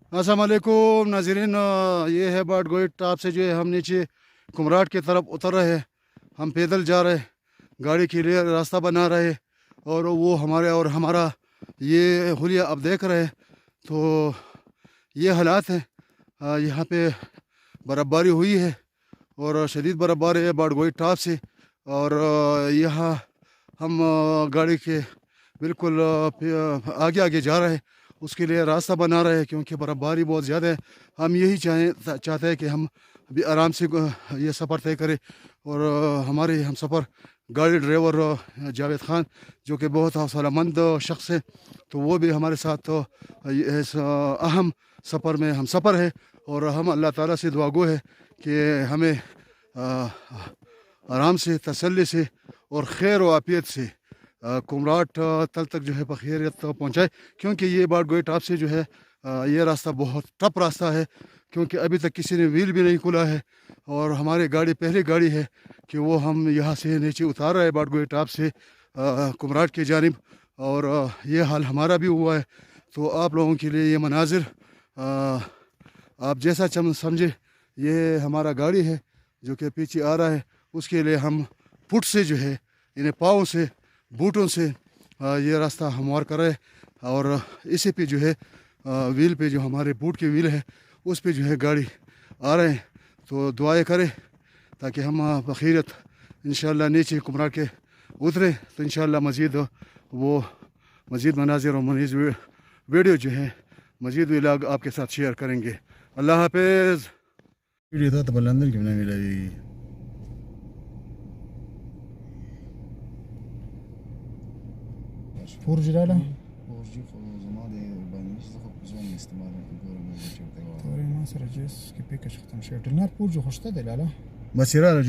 अस्सलाम वालेकुम नाज़रीन, ये है बाट गोई टॉप से जो है हम नीचे कुमराट की तरफ उतर रहे हैं। हम पैदल जा रहे, गाड़ी के लिए रास्ता बना रहे और वो हमारे और हमारा ये हुलिया अब देख रहे हैं। तो ये हालात हैं। यहाँ पे बर्फ़बारी हुई है और शदीद बर्फ़बारी है बाट गोई टॉप से। और यहाँ हम गाड़ी के बिल्कुल आगे आगे जा रहे हैं, उसके लिए रास्ता बना रहे हैं क्योंकि बर्फ़बारी बहुत ज़्यादा है। हम यही चाहते हैं कि हम अभी आराम से ये सफ़र तय करें। और हमारे हम सफ़र गाड़ी ड्राइवर जावेद ख़ान जो कि बहुत हौसलामंद शख्स है, तो वो भी हमारे साथ इस अहम सफ़र में हम सफ़र है। और हम अल्लाह ताला से दुआ गो है कि हमें आराम से, तसल्ली से और खैर व आफियत से कुमराट तल तक जो है बखैरियत पहुँचाए। क्योंकि ये बाट गोई टॉप से जो है ये रास्ता बहुत टफ रास्ता है, क्योंकि अभी तक किसी ने व्हील भी नहीं खोला है। और हमारी गाड़ी पहली गाड़ी है कि वो हम यहाँ से नीचे उतार रहे हैं बाट गोई टॉप से कुमराट की जानिब। और ये हाल हमारा भी हुआ है। तो आप लोगों के लिए ये मनाजिर आप जैसा समझे, ये हमारा गाड़ी है जो कि पीछे आ रहा है। उसके लिए हम फुट से जो है इन्हें पाँव से, बूटों से ये रास्ता हमवार कर रहे हैं। और इसी पे जो है व्हील पे जो हमारे बूट के व्हील है उस पे जो है गाड़ी आ रहे हैं। तो दुआएं करें ताकि हम बखैरियत इंशाअल्लाह नीचे कुमराट के उतरे। तो इंशाअल्लाह मज़ीद मनाजिर और मज़ीद वीडियो जो है मज़ीद व्लॉग आपके साथ शेयर करेंगे। अल्लाह हाफिज़। वीडियो था तो बलंदर क्यों नहीं मिलेगी। فورجي لا لا ورجي زمان بانيش زخب زمان استعمال الجورة ما بيجي توري ما سر جيس كي بيكش ختم شيء النار بورجو خشتا لا لا مسيرة